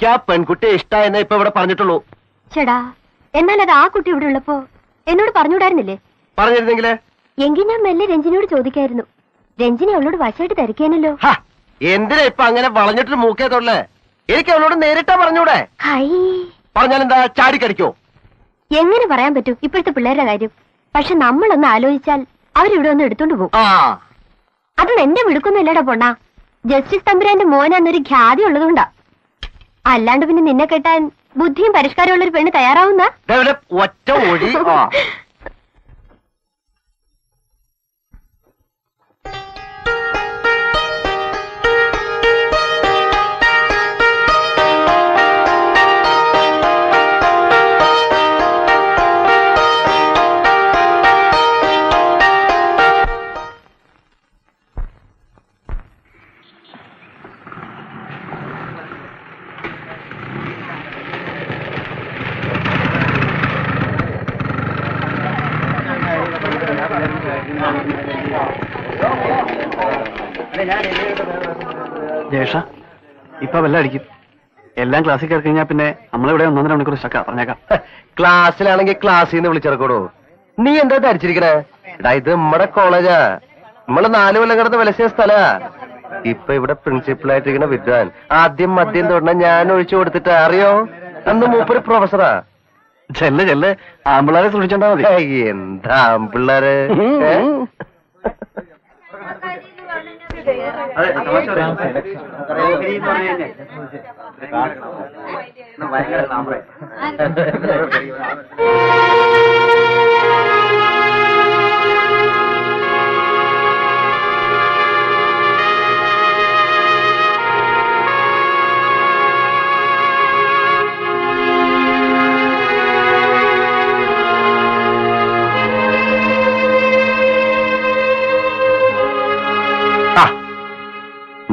ആ പെൺകുട്ടിയെ ഇഷ്ടായെന്നേ ഇപ്പൊ ഇവിടെ പറഞ്ഞിട്ടുള്ളൂ. ചേടാ, എന്നാൽ അത് ആ കുട്ടി ഇവിടെ ഉള്ളപ്പോ എന്നോട് പറഞ്ഞുകൂടായിരുന്നില്ലേ? പറഞ്ഞിരുന്നെങ്കിലേ എങ്കിൽ ഞാൻ മെല്ലെ രഞ്ജിനിയോട് ചോദിക്കായിരുന്നു. രഞ്ജിനി അവളോട് വശമായിട്ട് ധരിക്കാനല്ലോ. എന്തിനാ ഇപ്പൊ അങ്ങനെ വളഞ്ഞിട്ട് മൂക്കേത്തുള്ളേ? എനിക്ക് അവളോട് നേരിട്ടാ പറഞ്ഞൂടെ? പറഞ്ഞാലെന്താ, ചാടിക്കടിക്കോ? എങ്ങനെ പറയാൻ പറ്റും ഇപ്പോഴത്തെ പിള്ളേരുടെ കാര്യം? പക്ഷെ നമ്മളൊന്ന് ആലോചിച്ചാൽ അവരിവിടെ ഒന്ന് എടുത്തോണ്ട് പോകും. അത് എന്റെ മിടുക്കൊന്നുമില്ലടാ പൊണ്ണാ. ജസ്റ്റിസ് തമ്പുരാന്റെ മോനാന്നൊരു ഖ്യാതി ഉള്ളതുകൊണ്ടാ. അല്ലാണ്ട് പിന്നെ നിന്നെ കെട്ടാൻ ബുദ്ധിയും പരിഷ്കാരമുള്ള ഒരു പെണ്ണ് തയ്യാറാവുന്ന ഒറ്റ ഒഴി. ജേഷ, ഇപ്പൊ വെള്ളം അടിക്കും. എല്ലാം ക്ലാസ്സിൽ കയറി കഴിഞ്ഞാൽ പിന്നെ നമ്മളിവിടെ 1.5 മണിക്കൂർ സ്റ്റക്കാ. പറഞ്ഞേക്കാം. ക്ലാസ്സിലാണെങ്കിൽ ക്ലാസ്സിൽ നിന്ന് വിളിച്ചിറക്കോടോ. നീ എന്താ ധരിച്ചിരിക്കണേ? ഇത് നമ്മടെ കോളേജാ. നമ്മള് 4 കൊല്ലം കിടന്ന് വിലസിയ സ്ഥലാ. ഇപ്പൊ ഇവിടെ പ്രിൻസിപ്പളായിട്ടിരിക്കുന്ന വിദ്വാൻ ആദ്യം മദ്യം തൊടണ ഞാൻ ഒഴിച്ചു കൊടുത്തിട്ട് അറിയോ? അന്ന് മൂപ്പര് പ്രൊഫസറാ. ചെല്ല് ആമ്പിള്ളാരെ സൂക്ഷിച്ചോണ്ടാ മതി. എന്താ ആമ്പിള്ളാര്?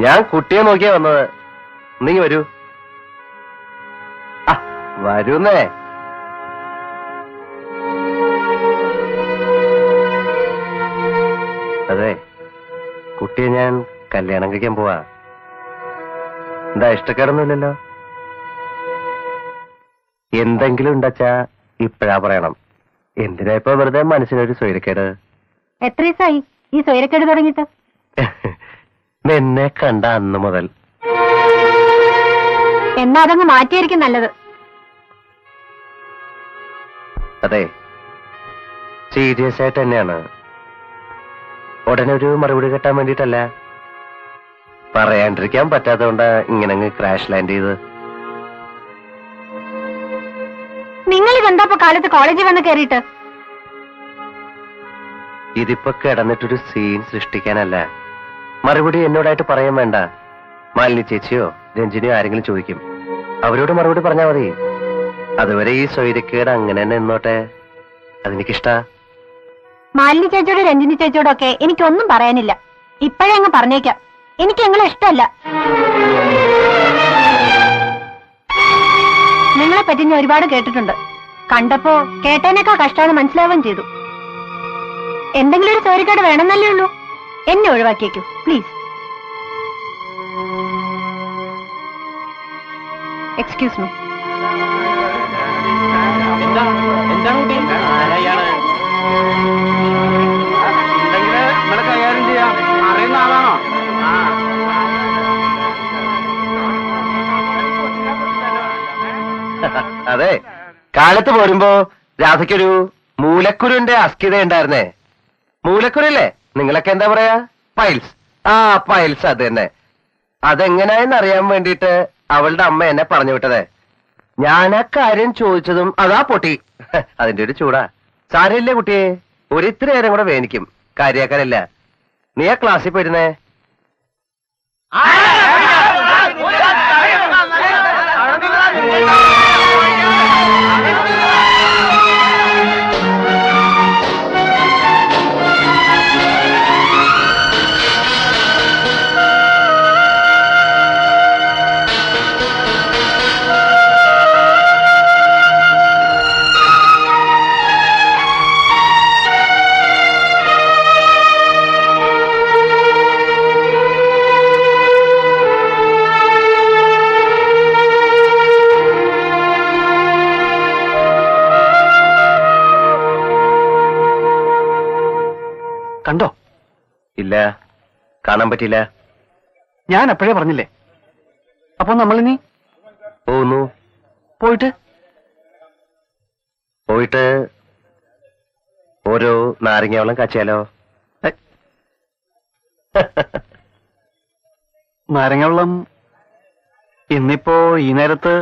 ഞാൻ കുട്ടിയെ നോക്കിയാ വന്നത്. നീ വരൂ. വരൂന്നേ. അതെ, കുട്ടിയെ ഞാൻ കല്യാണം കഴിക്കാൻ പോവാ. എന്താ, ഇഷ്ടക്കാരൊന്നുമില്ലല്ലോ? എന്തെങ്കിലും ഉണ്ടച്ചാ ഇപ്പഴാ പറയണം. എന്തിനാ ഇപ്പൊ വെറുതെ മനസ്സിനൊരു സ്വൈരക്കേട്? എത്ര ദിവസമായി ഈ സ്വൈരക്കേട് തുടങ്ങിയിട്ട്? നിന്നെ കണ്ട അന്ന് മുതൽ. എന്നാ അതങ്ങ് മാറ്റിയായിരിക്കും നല്ലത്. അതെ, സീരിയസ് ആയിട്ട് തന്നെയാണ്. ഉടനെ ഒരു മറുപടി കിട്ടാൻ വേണ്ടിട്ടല്ല, പറയാണ്ടിരിക്കാൻ പറ്റാത്തതുകൊണ്ട് ഇങ്ങനെ ക്രാഷ് ലാൻഡ് ചെയ്ത്. നിങ്ങൾ ഇതെന്താ കാലത്ത് കോളേജിൽ വന്ന് കയറിയിട്ട്? ഇതിപ്പോ കിടന്നിട്ടൊരു സീൻ സൃഷ്ടിക്കാനല്ല. മറുപടി എന്നോടായിട്ട് പറയാൻ വേണ്ട. മാലിനി ചേച്ചിയോ രഞ്ജിനിയോ ആരെങ്കിലും ചോദിക്കും, അവരോട് മറുപടി പറഞ്ഞാൽ മതി. അതുവരെ ഈ സ്വൈരക്കേട് അങ്ങനെ തന്നെ നിന്നോട്ടെ. അതെനിക്കിഷ്ടാ. മാലിനി ചേച്ചിയോട് രഞ്ജിനി ചേച്ചിയോടൊക്കെ എനിക്കൊന്നും പറയാനില്ല. ഇപ്പോഴേ അങ്ങ് പറഞ്ഞേക്കാം, എനിക്ക് നിങ്ങളെ ഇഷ്ടമല്ല. നിങ്ങളെ പറ്റി ഞാൻ ഒരുപാട് കേട്ടിട്ടുണ്ട്. കണ്ടപ്പോ കേട്ടേനേക്കാ കഷ്ടമാണെന്ന് മനസ്സിലാവുകയും ചെയ്തു. എന്തെങ്കിലും ഒരു സ്വൈരക്കേട് വേണമെന്നല്ലേ ഉള്ളൂ. എന്നെ ഒഴിവാക്കിയേക്കൂ പ്ലീസ്. Excuse me. അതെ, കാലത്ത് പോരുമ്പോ രാധയ്ക്കൊരു മൂലക്കുരുവിന്റെ അസ്ഥിത ഉണ്ടായിരുന്നേ. മൂലക്കുരല്ലേ? നിങ്ങളൊക്കെ എന്താ പറയാ? പൈൽസ്. പൈൽസ്. അത് തന്നെ. അതെങ്ങനെയെന്ന് അറിയാൻ വേണ്ടിട്ട് അവളുടെ അമ്മ എന്നെ പറഞ്ഞു വിട്ടത്. ഞാൻ ആ കാര്യം ചോദിച്ചതും അതാ പൊട്ടി. അതിന്റെ ഒരു ചൂടാ. സാരമില്ലേ കുട്ടിയെ, ഒരിത്തിരി നേരം കൂടെ വേനിക്കും. കാര്യാക്കാനല്ല. നീ ആ ക്ലാസ്സിൽ പോയിരുന്നേ? കണ്ടോ? ഇല്ല, കാണാൻ പറ്റില്ല. ഞാൻ അപ്പോഴേ പറഞ്ഞില്ലേ. അപ്പൊ നമ്മളിനി പോന്നു. പോയിട്ട് പോയിട്ട് ഓരോ നാരങ്ങ വെള്ളം കാച്ചിയാലോ? നാരങ്ങ വെള്ളം ഇന്നിപ്പോ ഈ നേരത്ത്?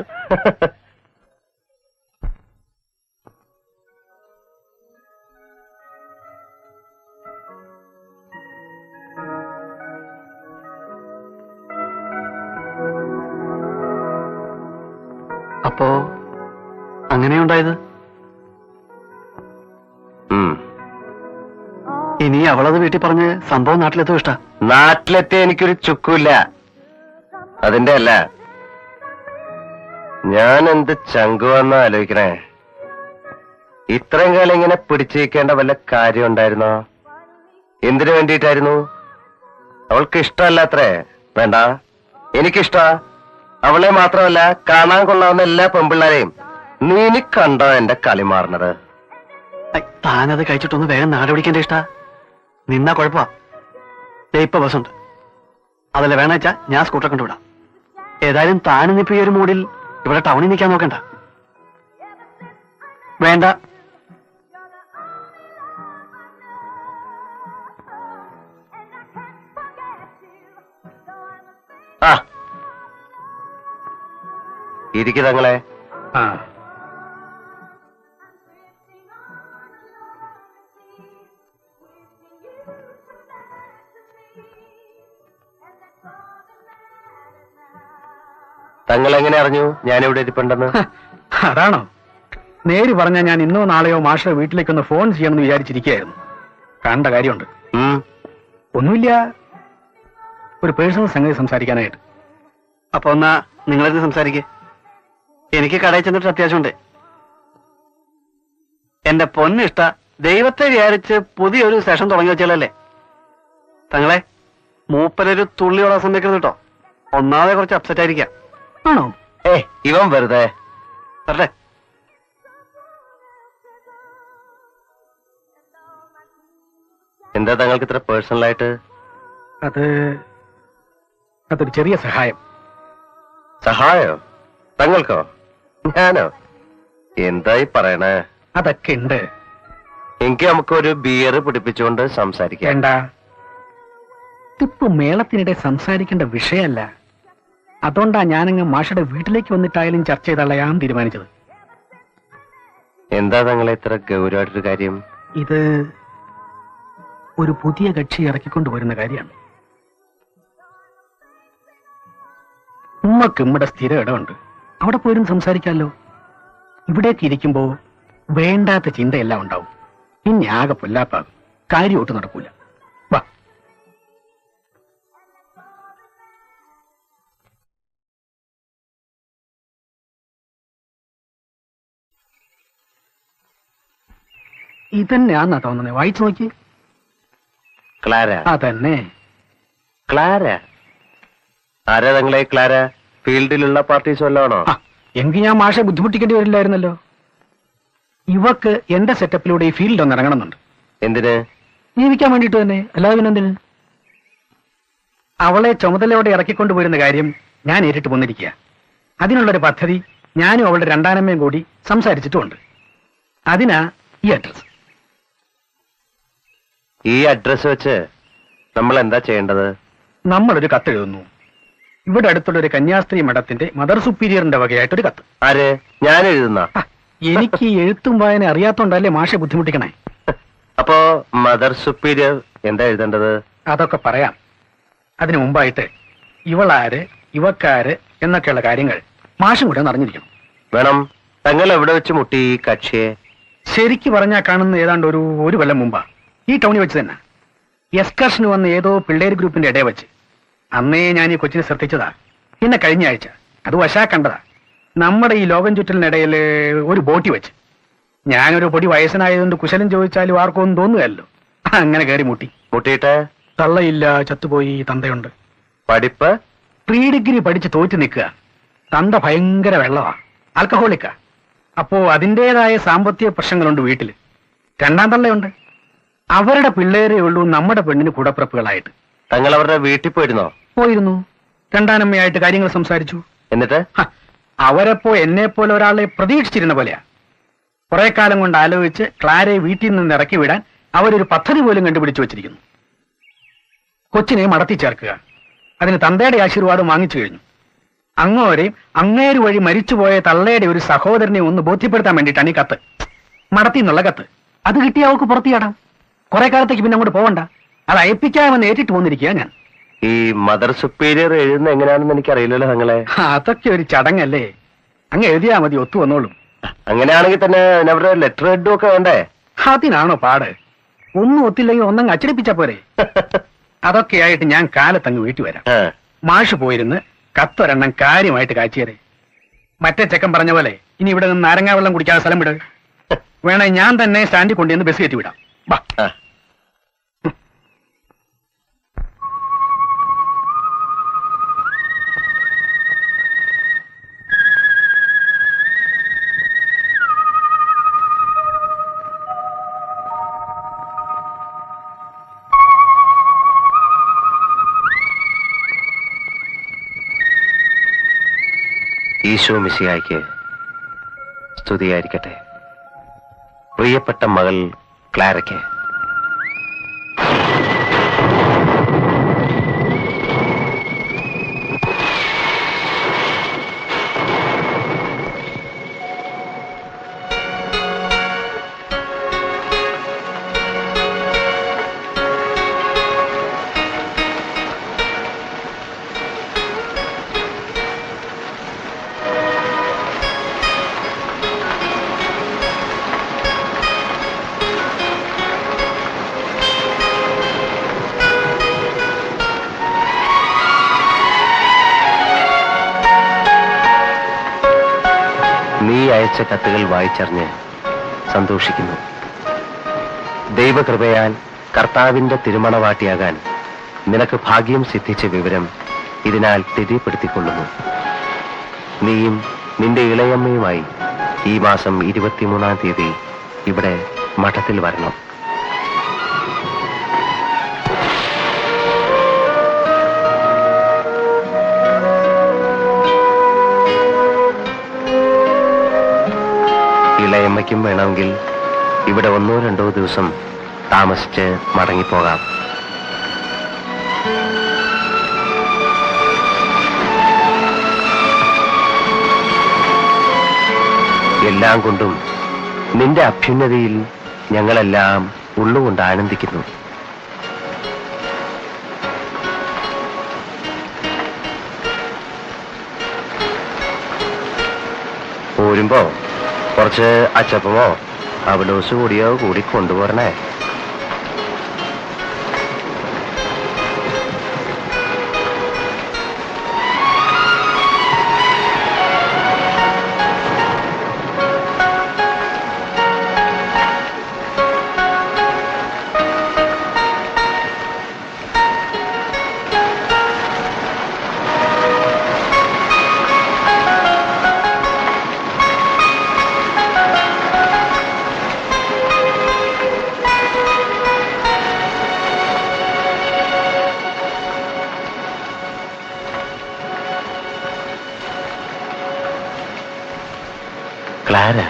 അപ്പോ അങ്ങനെയുണ്ടായത്. ഇനി അവളത് വീട്ടിൽ പറഞ്ഞ് സംഭവം നാട്ടിലെത്തും. ഇഷ്ട നാട്ടിലെത്തിയ എനിക്കൊരു ചുക്കുമില്ല. അതിന്റെ അല്ല, ഞാൻ എന്ത് ചങ്കുവെന്ന് ആലോചിക്കണേ. ഇത്രയും കാലം ഇങ്ങനെ പിടിച്ചിരിക്കേണ്ട വല്ല കാര്യം ഉണ്ടായിരുന്നോ? എന്തിനു വേണ്ടിയിട്ടായിരുന്നു? അവൾക്ക് ഇഷ്ടമല്ലത്രേ. വേണ്ട, എനിക്കിഷ്ട. അവളെ മാത്രമല്ല, കാണാൻ കൊള്ളാവുന്ന എല്ലാ പെമ്പിള്ളാരെയും. നീ കണ്ടോ എന്റെ കളി മാറുന്നത്? താനത് കഴിച്ചിട്ടൊന്ന് വേഗം നാട് പിടിക്കേണ്ട. ഇഷ്ട നിന്നാ കുഴപ്പമാ. ഇപ്പൊ ബസ്സുണ്ട്, അതല്ല വേണ വെച്ചാ ഞാൻ സ്കൂട്ടർ കൊണ്ടുവിടാം. ഏതായാലും താനിന്നിപ്പോ ഈ ഒരു മൂഡിൽ ഇവിടെ ടൗണിൽ നിൽക്കാൻ നോക്കണ്ട. വേണ്ട, ആ ഇരിക്കു തങ്ങളെ. തങ്ങൾ എങ്ങനെ അറിഞ്ഞു ഞാനിവിടെ ഇരിപ്പുണ്ടെന്ന്? അതാണോ? നേര് പറഞ്ഞ ഞാൻ ഇന്നോ നാളെയോ മാഷ വീട്ടിലേക്കൊന്ന് ഫോൺ ചെയ്യണമെന്ന് വിചാരിച്ചിരിക്കുകയായിരുന്നു. കാണേണ്ട കാര്യമുണ്ട്. ഒന്നുമില്ല, ഒരു പേഴ്സണൽ സംഗതി സംസാരിക്കാനായിട്ട്. അപ്പൊ എന്നാ നിങ്ങളിത് സംസാരിക്കേ. എനിക്ക് കടയിൽ ചെന്നിട്ട് അത്യാവശ്യമുണ്ട്. എന്റെ പൊന്നിഷ്ട, ദൈവത്തെ വിചാരിച്ച് പുതിയൊരു സെഷൻ തുടങ്ങി വെച്ചാലല്ലേ. തങ്ങളെ മൂപ്പരൊരു തുള്ളിയോടാൻ സമ്മതിക്കരുത് കേട്ടോ. ഒന്നാമതെ കുറച്ച് അപ്സെറ്റ് ആയിരിക്കാം. ആണോ? ഇവൻ വെറുതെ വരട്ടെ. എന്താ തങ്ങൾക്ക് ഇത്ര പേഴ്സണലായിട്ട്? അതൊരു ചെറിയ സഹായം. സഹായോ? തങ്ങൾക്കോ? ഞാനോ? എന്തായി പറയണേ? അതൊക്കെ ഉണ്ട്. എനിക്ക് നമുക്കൊരു ബിയർ പിടിപ്പിച്ചുകൊണ്ട് സംസാരിക്കാം. വേണ്ട, ഇതിപ്പോ മേളത്തിനിടെ സംസാരിക്കേണ്ട വിഷയമല്ല. അതുകൊണ്ടാ ഞാനങ്ങ് മാഷയുടെ വീട്ടിലേക്ക് വന്നിട്ടായാലും ചർച്ച ചെയ്തളയാൻ തീരുമാനിച്ചത്. എന്താ തങ്ങളെ ഇത്ര ഗൗരവമായിട്ടൊരു കാര്യം? ഇത് ഒരു പുതിയ കക്ഷി ഇറക്കിക്കൊണ്ടുവരുന്ന കാര്യമാണ്. ഉമ്മക്ക് ഇവിടെ സ്ഥിര ഇടമുണ്ട്, അവിടെ പോലും സംസാരിക്കാമല്ലോ. ഇവിടേക്ക് ഇരിക്കുമ്പോ വേണ്ടാത്ത ചിന്തയെല്ലാം ഉണ്ടാവും. പിന്നെ ആകെ പൊല്ലാപ്പാകും, കാര്യം ഒട്ടും നടക്കൂല. വാ. ഇതന്നെയാന്നാ തോന്നുന്നത്. വായിച്ചു നോക്കി. ക്ലാര. അതന്നെ. ക്ലാര ആരാ തങ്ങളെ? ക്ലാര ഫീൽഡിലുള്ള പാർട്ടീസ് വല്ലതാണോ? എങ്കിൽ ഞാൻ മാഷെ ബുദ്ധിമുട്ടിക്കേണ്ടി വരില്ലായിരുന്നല്ലോ. ഇവക്ക് എന്റെ സെറ്റപ്പിലൂടെ ഈ ഫീൽഡ് ഒന്ന് ഇറങ്ങണമെന്നുണ്ട്. എന്തിന്? ജീവിക്കാൻ വേണ്ടിട്ട് തന്നെ, അല്ലാതെ പിന്നെന്തിന്? അവളെ ചുമതലയോടെ ഇറക്കിക്കൊണ്ടുപോരുന്ന കാര്യം ഞാൻ നേരിട്ട് വന്നിരിക്കുക. അതിനുള്ളൊരു പദ്ധതി ഞാനും അവളുടെ രണ്ടാനമ്മയും കൂടി സംസാരിച്ചിട്ടുമുണ്ട്. അതിനാ ഈ അഡ്രസ്. ഈ അഡ്രസ് വെച്ച് നമ്മൾ എന്താ ചെയ്യേണ്ടത്? നമ്മളൊരു കത്ത് എഴുതുന്നു. ഇവിടെ അടുത്തുള്ള ഒരു കന്യാസ്ത്രീ മഠത്തിന്റെ മദർ സുപ്പീരിയറിന്റെ വകയായിട്ടൊരു കത്ത്. ആര്? ഞാൻ എഴുതുന്ന? എനിക്ക് ഈ എഴുത്തും വായന അറിയാത്തോണ്ടല്ലേ മാഷെ ബുദ്ധിമുട്ടിക്കണേ. അപ്പോ മദർ സുപ്പീരിയർ എന്താ എഴുതേണ്ടത്? അതൊക്കെ പറയാം. അതിനു മുമ്പായിട്ട് ഇവളാര്, ഇവക്കാര് എന്നൊക്കെയുള്ള കാര്യങ്ങൾ മാഷും കൂടെ ഒന്ന് അറിഞ്ഞിരിക്കണം. വേണം. തങ്ങൾ എവിടെ വെച്ച് മുട്ടി ഈ കക്ഷിയെ? ശരിക്ക് പറഞ്ഞാൽ കാണുന്ന ഏതാണ്ട് ഒരു കൊല്ലം മുമ്പാ. ഈ ടൗണിൽ വെച്ച് തന്നെ എക്സ്കർഷന് വന്ന ഏതോ പിള്ളേർ ഗ്രൂപ്പിന്റെ ഇടയിൽ വെച്ച്. അന്നേ ഞാൻ ഈ കൊച്ചിനെ ശ്രദ്ധിച്ചതാ. പിന്നെ കഴിഞ്ഞ ആഴ്ച അത് വശാ കണ്ടതാ. നമ്മുടെ ഈ ലോകം ചുറ്റലിനിടയിൽ ഒരു ബോട്ടി വെച്ച്. ഞാനൊരു പൊടി വയസ്സനായതുകൊണ്ട് കുശലം ചോദിച്ചാലും ആർക്കും ഒന്നും തോന്നുകയല്ലോ. അങ്ങനെ കയറി മുട്ടി. മുട്ടിയിട്ട്? തള്ളയില്ല, ചത്തുപോയി. തന്തയുണ്ട്. പഠിപ്പ്? പ്രീ ഡിഗ്രി പഠിച്ച് തോറ്റു നിൽക്കുക. തന്ത ഭയങ്കര വെള്ളവാ, ആൽക്കഹോളിക്കാ. അപ്പോ അതിൻ്റെതായ സാമ്പത്തിക പ്രശ്നങ്ങളുണ്ട് വീട്ടില്. രണ്ടാം തള്ളയുണ്ട്. അവരുടെ പിള്ളേരേ ഉള്ളൂ നമ്മുടെ പെണ്ണിന് കൂടപ്പിറപ്പുകളായിട്ട്. തങ്ങൾ അവരുടെ വീട്ടിൽ പോയിരുന്നോ? പോയിരുന്നു. രണ്ടാനമ്മയായിട്ട് കാര്യങ്ങൾ സംസാരിച്ചു. എന്നിട്ട് ഹ, അവരെപ്പോ എന്നെ പോലെ ഒരാളെ പ്രതീക്ഷിച്ചിരുന്ന പോലെയാ. കുറെ കാലം കൊണ്ട് ആലോചിച്ച് ക്ലാരയെ വീട്ടിൽ നിന്ന് ഇറക്കി വിടാൻ അവരൊരു പദ്ധതി പോലും കണ്ടുപിടിച്ചു വെച്ചിരിക്കുന്നു. കൊച്ചിനെ മടത്തി ചേർക്കുക. അതിന് തന്തയുടെ ആശീർവാദം വാങ്ങിച്ചു കഴിഞ്ഞു. അങ്ങോരെയും അങ്ങേര് വഴി മരിച്ചുപോയ തള്ളയുടെ ഒരു സഹോദരനെ ഒന്ന് ബോധ്യപ്പെടുത്താൻ വേണ്ടിയിട്ടാണ് ഈ കത്ത്. മടത്തി എന്നുള്ള കത്ത്. അത് കിട്ടിയ അവൾക്ക് പുറത്തിയാടാം. കുറെ കാലത്തേക്ക് പിന്നെ അങ്ങോട്ട് പോവണ്ട. അത് അയപ്പിക്കാമെന്ന് ഏറ്റിട്ട് പോന്നിരിക്കുക ഞാൻ. ഈ മദർ സുപ്പീരിയർ എഴുതുന്ന എങ്ങനെയാണെന്ന് എനിക്കറിയില്ലല്ലോ തങ്ങളെ. അതൊക്കെ ഒരു ചടങ്ങല്ലേ. അങ്ങ് എഴുതിയാ മതി, ഒത്തു വന്നോളും. അങ്ങനെയാണെങ്കിൽ തന്നെ അവരുടെ ലെറ്റർ ഹെഡും ഒക്കെ വേണ്ടേ? അതിനാണോ പാട്? ഒന്നും ഒത്തില്ലെങ്കിൽ ഒന്നങ്ങ് അച്ചടിപ്പിച്ച പോരെ. അതൊക്കെയായിട്ട് ഞാൻ കാലത്തങ്ങ് വീട്ടിൽ വരാം. ആ. മാഷ് പോയിരുന്ന് കത്തൊരെണ്ണം കാര്യമായിട്ട് കാച്ചിയതേ. മറ്റേ ചെക്കൻ പറഞ്ഞ പോലെ ഇനി ഇവിടെ നിന്ന് നാരങ്ങാ വെള്ളം കുടിക്കാതെ സ്ഥലം വിട്. വേണേ ഞാൻ തന്നെ സ്റ്റാൻഡിൽ കൊണ്ടുവന്ന് ബസ് കയറ്റി വിടാം. വാ. ആ. ഈശോ മിശിഹായ്ക്ക് സ്തുതിയായിരിക്കട്ടെ. പ്രിയപ്പെട്ട മകൾ ക്ലാരയ്ക്ക് നീ അയച്ച കത്തുകൾ വായിച്ചറിഞ്ഞ് സന്തോഷിക്കുന്നു. ദൈവകൃപയാൽ കർത്താവിന്റെ തിരുമണവാട്ടിയാകാൻ നിനക്ക് ഭാഗ്യം സിദ്ധിച്ച വിവരം ഇതിനാൽ തെര്യപ്പെടുത്തിക്കൊള്ളുന്നു. നീയും നിന്റെ ഇളയമ്മയുമായി ഈ മാസം 23-ാം തീയതി ഇവിടെ മഠത്തിൽ വരണം. ഇളയമ്മയ്ക്കും വേണമെങ്കിൽ ഇവിടെ 1-2 ദിവസം താമസിച്ച് മടങ്ങിപ്പോകാം. എല്ലാം കൊണ്ടും നിന്റെ അഭ്യുന്നതിയിൽ ഞങ്ങളെല്ലാം ഉള്ളുകൊണ്ട് ആനന്ദിക്കുന്നു. പോരുമ്പോ കുറച്ച് അച്ചപ്പമോ അവലോസ് കൂടിയോ കൂടി കൊണ്ടുപോരണേ. ക്ലാര